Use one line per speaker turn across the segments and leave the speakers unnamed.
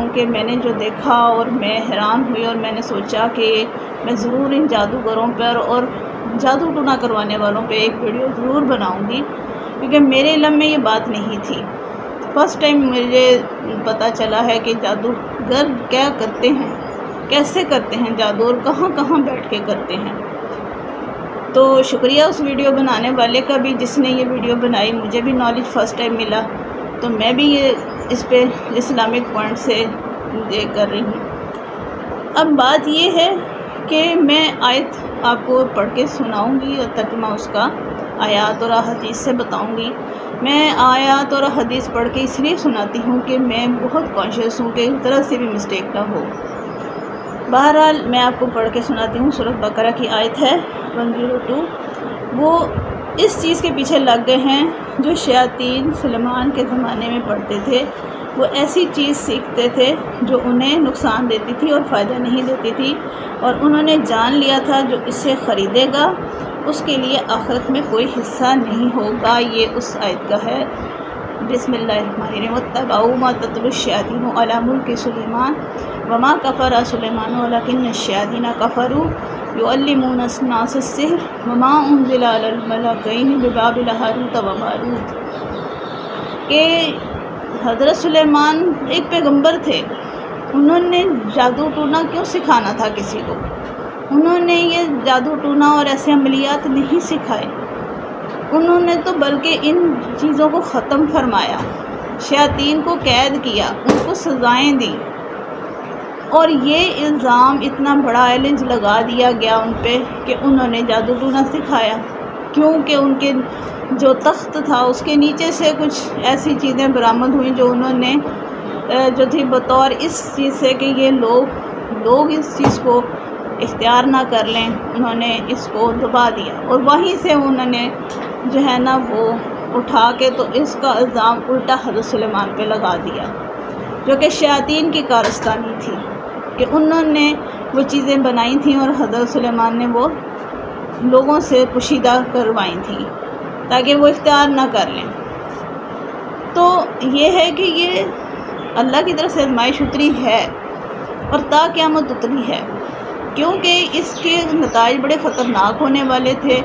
ہوں کہ میں نے جو دیکھا اور میں حیران ہوئی، اور میں نے سوچا کہ میں ضرور ان جادوگروں پر اور جادو ٹونا کروانے والوں پہ ایک ویڈیو ضرور بناؤں گی، کیونکہ میرے علم میں یہ بات نہیں تھی۔ فرسٹ ٹائم مجھے پتہ چلا ہے کہ جادوگر کیا کرتے ہیں، کیسے کرتے ہیں جادو، اور کہاں کہاں بیٹھ کے کرتے ہیں۔ تو شکریہ اس ویڈیو بنانے والے کا بھی جس نے یہ ویڈیو بنائی، مجھے بھی نالج فرسٹ ٹائم ملا، تو میں بھی یہ اس پہ اسلامک پوائنٹ سے یہ کر رہی ہوں۔ اب بات یہ ہے کہ میں آیت آپ کو پڑھ کے سناؤں گی، اور ترجمہ اس کا آیات اور احادیث سے بتاؤں گی۔ میں آیات اور حدیث پڑھ کے اس لیے سناتی ہوں کہ میں بہت کانشیس ہوں کہ اس طرح سے بھی مسٹیک نہ ہو۔ بہرحال میں آپ کو پڑھ کے سناتی ہوں۔ سورۃ بقرہ کی آیت ہے 102۔ وہ اس چیز کے پیچھے لگ گئے ہیں جو شیاطین سلیمان کے زمانے میں پڑھتے تھے۔ وہ ایسی چیز سیکھتے تھے جو انہیں نقصان دیتی تھی اور فائدہ نہیں دیتی تھی، اور انہوں نے جان لیا تھا جو اسے خریدے گا اس کے لیے آخرت میں کوئی حصہ نہیں ہوگا۔ یہ اس آیت کا ہے۔ بسم اللہ الرحمن الرحیم۔ واتبعوا ما تتلو الشیاطین علی ملک سلیمان وما کفر سلیمان ولکن الشیاطین کفروا یعلمون الناس السحر وما انزل علی الملکین ببابل ہاروت و ماروت۔ کہ حضرت سلیمان ایک پیغمبر تھے، انہوں نے جادو ٹونا کیوں سکھانا تھا کسی کو؟ انہوں نے یہ جادو ٹونا اور ایسے عملیات نہیں سکھائے، انہوں نے تو بلکہ ان چیزوں کو ختم فرمایا، شیاطین کو قید کیا، ان کو سزائیں دیں، اور یہ الزام اتنا بڑا ایلنج لگا دیا گیا ان پہ کہ انہوں نے جادو ٹونا سکھایا، کیونکہ ان کے جو تخت تھا اس کے نیچے سے کچھ ایسی چیزیں برآمد ہوئیں جو انہوں نے جو تھی بطور اس چیز سے کہ یہ لوگ اس چیز کو اختیار نہ کر لیں، انہوں نے اس کو دبا دیا، اور وہیں سے انہوں نے جو ہے نا وہ اٹھا کے تو اس کا الزام الٹا حضرت سلیمان پہ لگا دیا، جو کہ شیاطین کی کارستانی تھی کہ انہوں نے وہ چیزیں بنائی تھیں اور حضرت سلیمان نے وہ لوگوں سے پوشیدہ کروائی تھیں تاکہ وہ اختیار نہ کر لیں۔ تو یہ ہے کہ یہ اللہ کی طرف سے آزمائش اتری ہے اور تا قیامت اتری ہے، کیونکہ اس کے نتائج بڑے خطرناک ہونے والے تھے۔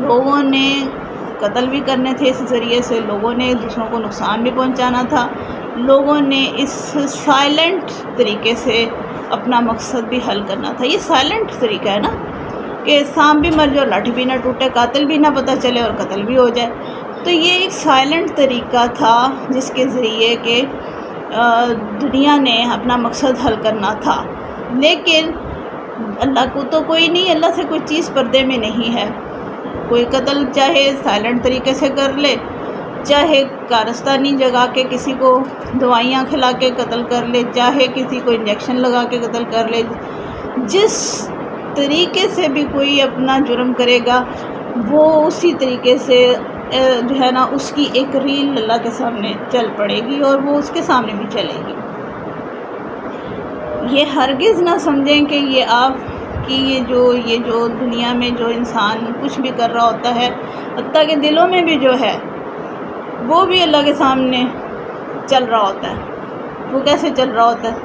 لوگوں نے قتل بھی کرنے تھے اس ذریعے سے، لوگوں نے دوسروں کو نقصان بھی پہنچانا تھا، لوگوں نے اس سائلنٹ طریقے سے اپنا مقصد بھی حل کرنا تھا۔ یہ سائلنٹ طریقہ ہے نا کہ سانپ بھی مر جائے اور لاٹھی بھی نہ ٹوٹے، قاتل بھی نہ پتہ چلے اور قتل بھی ہو جائے۔ تو یہ ایک سائلنٹ طریقہ تھا جس کے ذریعے کہ دنیا نے اپنا مقصد حل کرنا تھا، لیکن اللہ کو تو کوئی نہیں، اللہ سے کوئی چیز پردے میں نہیں ہے۔ کوئی قتل چاہے سائلنٹ طریقے سے کر لے، چاہے کارستانی جگا کے کسی کو دوائیاں کھلا کے قتل کر لے، چاہے کسی کو انجیکشن لگا کے قتل کر لے، جس طریقے سے بھی کوئی اپنا جرم کرے گا وہ اسی طریقے سے جو ہے نا اس کی ایک ریل اللہ کے سامنے چل پڑے گی اور وہ اس کے سامنے بھی چلے گی۔ یہ ہرگز نہ سمجھیں کہ یہ آپ کی یہ جو دنیا میں جو انسان کچھ بھی کر رہا ہوتا ہے، حتیٰ کہ دلوں میں بھی جو ہے وہ بھی اللہ کے سامنے چل رہا ہوتا ہے۔ وہ کیسے چل رہا ہوتا ہے؟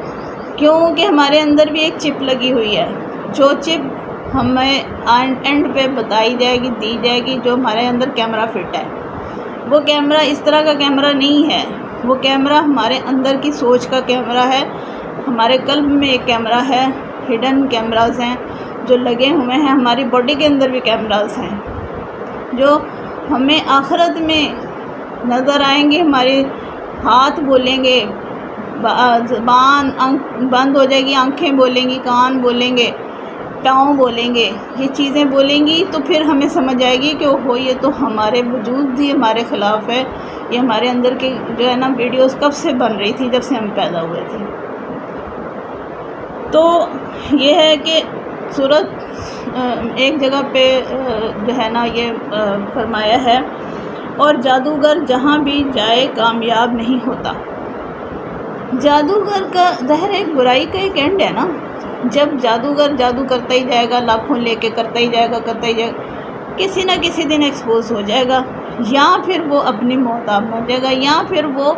کیونکہ ہمارے اندر بھی ایک چپ لگی ہوئی ہے، جو چپ ہمیں اینڈ پہ بتائی جائے گی، دی جائے گی، جو ہمارے اندر کیمرہ فٹ ہے۔ وہ کیمرہ اس طرح کا کیمرہ نہیں ہے، وہ کیمرہ ہمارے اندر کی سوچ کا کیمرہ ہے، ہمارے قلب میں ایک کیمرہ ہے، ہڈن کیمراز ہیں جو لگے ہوئے ہیں، ہماری باڈی کے اندر بھی کیمراز ہیں جو ہمیں آخرت میں نظر آئیں گے۔ ہمارے ہاتھ بولیں گے، زبان بند ہو جائے گی، آنکھیں بولیں گی، کان بولیں گے، پاؤں بولیں گے، یہ چیزیں بولیں گی تو پھر ہمیں سمجھ آئے گی کہ اوہو یہ تو ہمارے وجود ہی ہمارے خلاف ہے، یہ ہمارے اندر کی جو ہے نا ویڈیوز کب سے بن رہی تھی، جب سے ہم پیدا ہوئے تھے۔ تو یہ ہے کہ سورت ایک جگہ پہ جو ہے نا یہ فرمایا ہے، اور جادوگر جہاں بھی جائے کامیاب نہیں ہوتا۔ جادوگر کا ظاہر ایک برائی کا ایک اینڈ ہے نا، جب جادوگر جادو کرتا ہی جائے گا، لاکھوں لے کے کرتا ہی جائے گا، کسی نہ کسی دن ایکسپوز ہو جائے گا، یا پھر وہ اپنی موت آپ ہو جائے گا، یا پھر وہ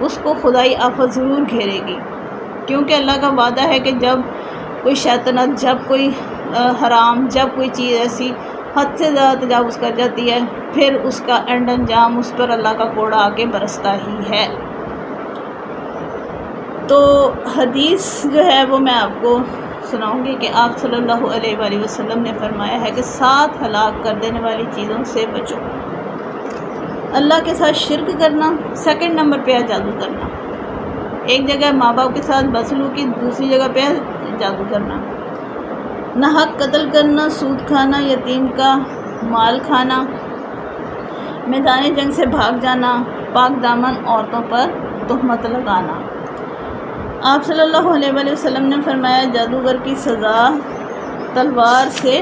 اس کو خدائی آفت ضرور گھیرے گی، کیونکہ اللہ کا وعدہ ہے کہ جب کوئی شیطنت، جب کوئی حرام، جب کوئی چیز ایسی حد سے زیادہ تجاوز کر جاتی ہے، پھر اس کا اینڈ انجام اس پر اللہ کا کوڑا آ کے برستا ہی ہے۔ تو حدیث جو ہے وہ میں آپ کو سناؤں گی کہ آپ صلی اللہ علیہ وآلہ وسلم نے فرمایا ہے کہ 7 ہلاک کر دینے والی چیزوں سے بچو۔ اللہ کے ساتھ شرک کرنا، سیکنڈ نمبر پہ ہے جادو کرنا۔ ایک جگہ ماں باپ کے ساتھ بدسلوکی، دوسری جگہ پہ ہے جادو کرنا۔ ناحق قتل کرنا، سود کھانا، یتیم کا مال کھانا، میدان جنگ سے بھاگ جانا، پاک دامن عورتوں پر تہمت لگانا۔ آپ صلی اللہ علیہ وآلہ وسلم نے فرمایا جادوگر کی سزا تلوار سے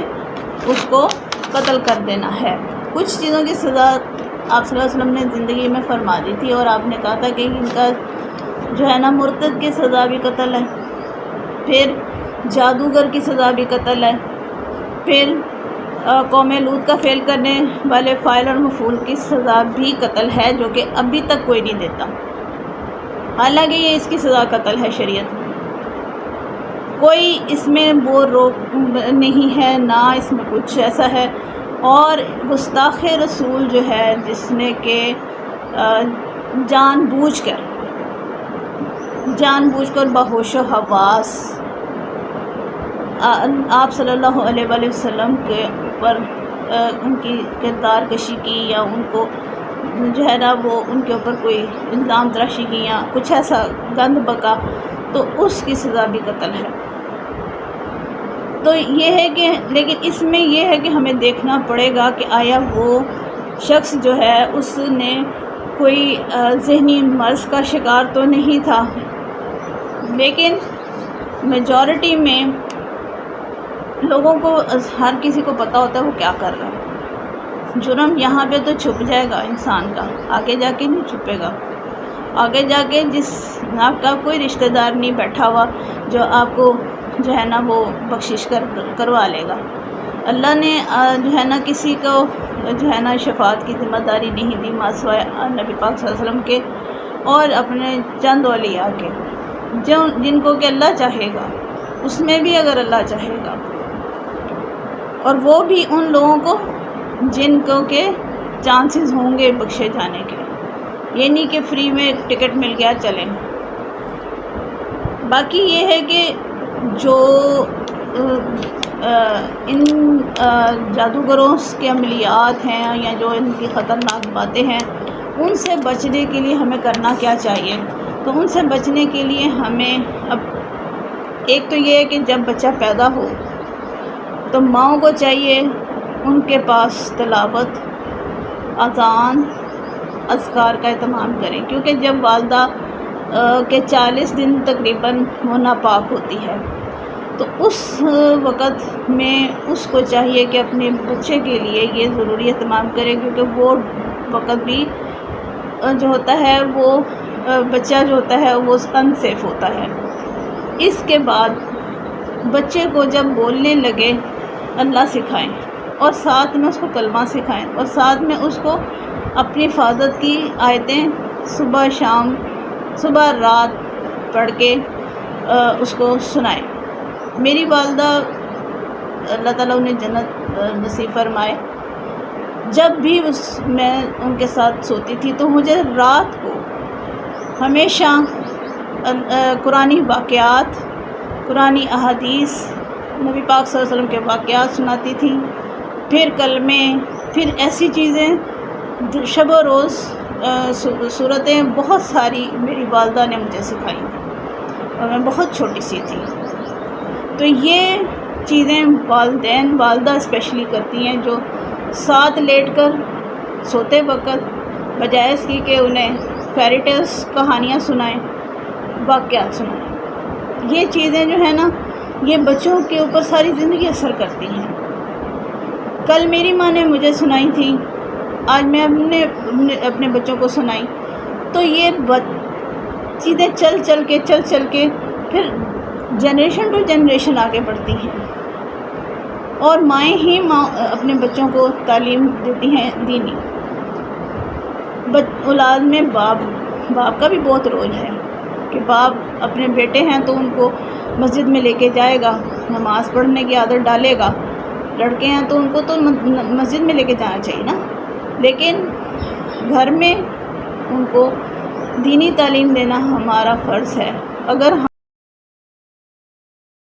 اس کو قتل کر دینا ہے۔ کچھ چیزوں کی سزا آپ صلی اللہ علیہ وسلم نے زندگی میں فرما دی تھی، اور آپ نے کہا تھا کہ ان کا جو ہے نا مرتد کی سزا بھی قتل ہے، پھر جادوگر کی سزا بھی قتل ہے، پھر قوم لوط کا فعل کرنے والے فاعل اور مفعول کی سزا بھی قتل ہے، جو کہ ابھی تک کوئی نہیں دیتا، حالانکہ یہ اس کی سزا قتل ہے شریعت میں۔ کوئی اس میں وہ روک نہیں ہے، نہ اس میں کچھ ایسا ہے۔ اور گستاخ رسول جو ہے، جس نے کہ جان بوجھ کر بہوش و حواس آپ صلی اللہ علیہ وآلہ وسلم کے اوپر ان کی کردار کشی کی، یا ان کو جو ہے نا وہ ان کے اوپر کوئی الزام تراشی کی یا کچھ ایسا گند بکا، تو اس کی سزا بھی قتل ہے۔ تو یہ ہے کہ لیکن اس میں یہ ہے کہ ہمیں دیکھنا پڑے گا کہ آیا وہ شخص جو ہے اس نے کوئی ذہنی مرض کا شکار تو نہیں تھا، لیکن میجورٹی میں لوگوں کو، ہر کسی کو پتہ ہوتا ہے وہ کیا کر رہا ہے۔ جرم یہاں پہ تو چھپ جائے گا انسان کا، آگے جا کے نہیں چھپے گا۔ آگے جا کے جس آپ کا کوئی رشتہ دار نہیں بیٹھا ہوا جو آپ کو جو ہے نا وہ بخشش کروا لے گا۔ اللہ نے جو ہے نا کسی کو جو ہے نا شفاعت کی ذمہ داری نہیں دی مع سوائے نبی پاک صلی اللہ علیہ وسلم کے اور اپنے چند اولیاء کے، جن کو کہ اللہ چاہے گا، اس میں بھی اگر اللہ چاہے گا، اور وہ بھی ان لوگوں کو جن کو کہ چانسز ہوں گے بخشے جانے کے، یہ نہیں کہ فری میں ٹکٹ مل گیا چلیں۔ باقی یہ ہے کہ جو ان جادوگروں کے عملیات ہیں یا جو ان کی خطرناک باتیں ہیں، ان سے بچنے کے لیے ہمیں کرنا کیا چاہیے؟ تو ان سے بچنے کے لیے ہمیں اب ایک تو یہ ہے کہ جب بچہ پیدا ہو تو ماؤں کو چاہیے ان کے پاس تلاوت، اذان، اذکار کا اہتمام کریں، کیونکہ جب والدہ کے 40 دن تقریباً وہ ناپاک ہوتی ہے، تو اس وقت میں اس کو چاہیے کہ اپنے بچے کے لیے یہ ضروری اہتمام کرے، کیونکہ وہ وقت بھی جو ہوتا ہے وہ بچہ جو ہوتا ہے وہ انسیف ہوتا ہے۔ اس کے بعد بچے کو جب بولنے لگے اللہ سکھائیں، اور ساتھ میں اس کو کلمہ سکھائیں، اور ساتھ میں اس کو اپنی حفاظت کی آیتیں صبح شام، صبح رات پڑھ کے اس کو سنائیں۔ میری والدہ اللہ تعالیٰ انہیں جنت نصیب فرمائے، جب بھی میں ان کے ساتھ سوتی تھی تو مجھے رات کو ہمیشہ قرآنی واقعات، قرآنی احادیث، نبی پاک صلی اللہ علیہ وسلم کے واقعات سناتی تھی، پھر کلمے، پھر ایسی چیزیں شب و روز صورتیں بہت ساری میری والدہ نے مجھے سکھائی تھیں، اور میں بہت چھوٹی سی تھی۔ تو یہ چیزیں والدین، والدہ اسپیشلی کرتی ہیں، جو ساتھ لیٹ کر سوتے وقت بجائے اس کی کہ انہیں فیری ٹیلز، کہانیاں سنائیں، واقعات سنائیں، یہ چیزیں جو ہیں نا یہ بچوں کے اوپر ساری زندگی اثر کرتی ہیں۔ کل میری ماں نے مجھے سنائی تھی، آج میں اپنے بچوں کو سنائی، تو یہ چیزیں چل چل کے پھر جنریشن ٹو جنریشن آگے بڑھتی ہیں، اور مائیں ہی اپنے بچوں کو تعلیم دیتی ہیں دینی۔ اولاد میں باپ کا بھی بہت رول ہے، کہ باپ اپنے بیٹے ہیں تو ان کو مسجد میں لے کے جائے گا، نماز پڑھنے کی عادت ڈالے گا، لڑکے ہیں تو ان کو تو مسجد میں لے کے جانا چاہیے نا، لیکن گھر میں ان کو دینی تعلیم دینا ہمارا فرض ہے۔ اگر